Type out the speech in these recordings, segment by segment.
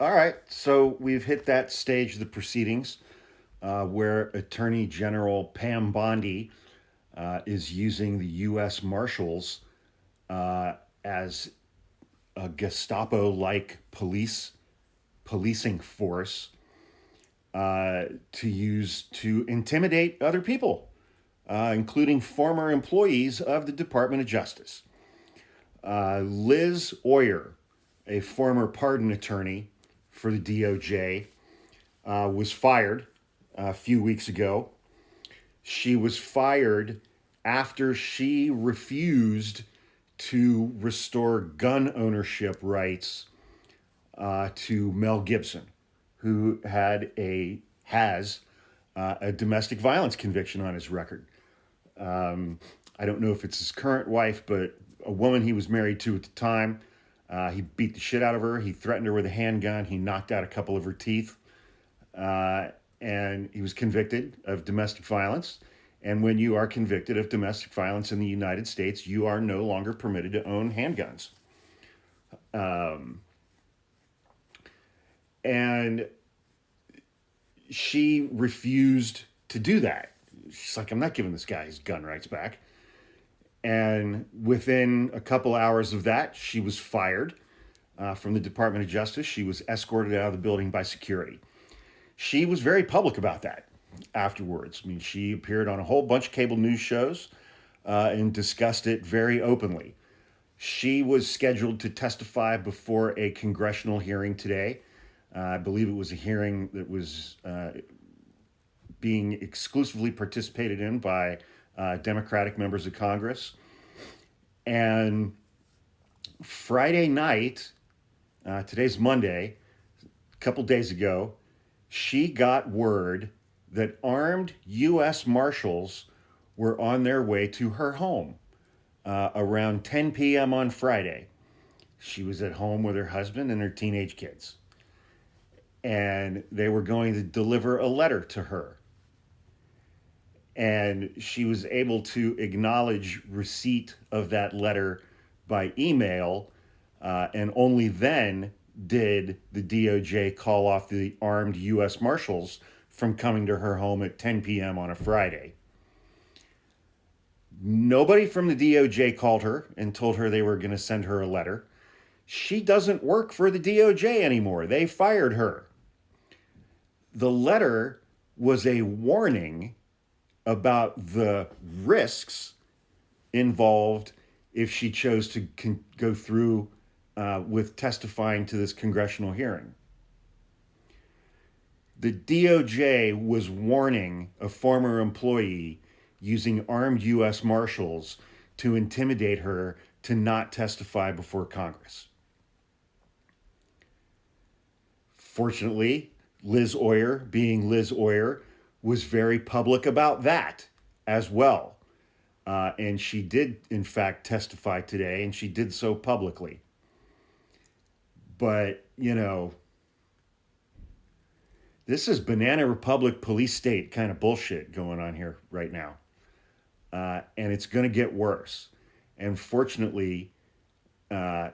All right, so we've hit that stage of the proceedings where Attorney General Pam Bondi is using the U.S. Marshals uh, as a Gestapo-like policing force to use to intimidate other people, including former employees of the Department of Justice. Liz Oyer, a former pardon attorney for the DOJ, was fired a few weeks ago. She was fired after she refused to restore gun ownership rights to Mel Gibson, who has a domestic violence conviction on his record. I don't know if it's his current wife, but a woman he was married to at the time. He beat the shit out of her. He threatened her with a handgun. He knocked out a couple of her teeth. And he was convicted of domestic violence. And when you are convicted of domestic violence in the United States, you are no longer permitted to own handguns. Um, and she refused to do that. She's like, I'm not giving this guy his gun rights back. And within a couple hours of that, she was fired from the Department of Justice. She was escorted out of the building by security. She was very public about that afterwards. I mean, she appeared on a whole bunch of cable news shows and discussed it very openly. She was scheduled to testify before a congressional hearing today. I believe it was a hearing that was being exclusively participated in by Democratic members of Congress. And Friday night, today's Monday, a couple days ago, she got word that armed U.S. Marshals were on their way to her home around 10 p.m. on Friday. She was at home with her husband and her teenage kids. And they were going to deliver a letter to her. And she was able to acknowledge receipt of that letter by email, and only then did the DOJ call off the armed U.S. Marshals from coming to her home at 10 p.m. on a Friday. Nobody from the DOJ called her and told her they were going to send her a letter. She doesn't work for the DOJ anymore. They fired her. The letter was a warning about the risks involved if she chose to go through with testifying to this congressional hearing. The DOJ was warning a former employee using armed U.S. Marshals to intimidate her to not testify before Congress. Fortunately, Liz Oyer, being Liz Oyer, was very public about that as well. And she did, in fact, testify today, and she did so publicly. But, this is Banana Republic police state kind of bullshit going on here right now. And it's going to get worse. And fortunately, I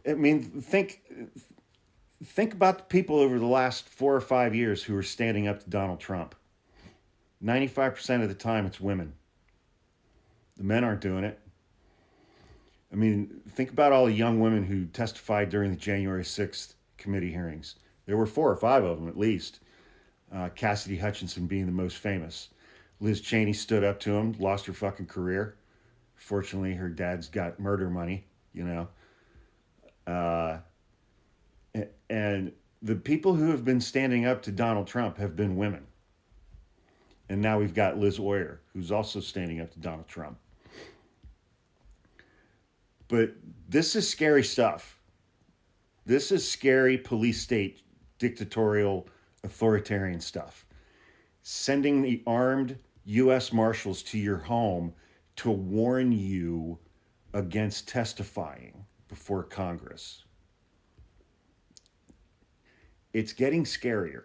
mean, think about the people over the last 4 or 5 years who are standing up to Donald Trump. 95% of the time, it's women. The men aren't doing it. I mean, think about all the young women who testified during the January 6th committee hearings. There were 4 or 5 of them at least. Cassidy Hutchinson being the most famous. Liz Cheney stood up to him, lost her fucking career. Fortunately, her dad's got murder money, And the people who have been standing up to Donald Trump have been women. And now we've got Liz Oyer, who's also standing up to Donald Trump. But this is scary stuff. This is scary police state, dictatorial, authoritarian stuff. Sending the armed U.S. Marshals to your home to warn you against testifying before Congress. It's getting scarier.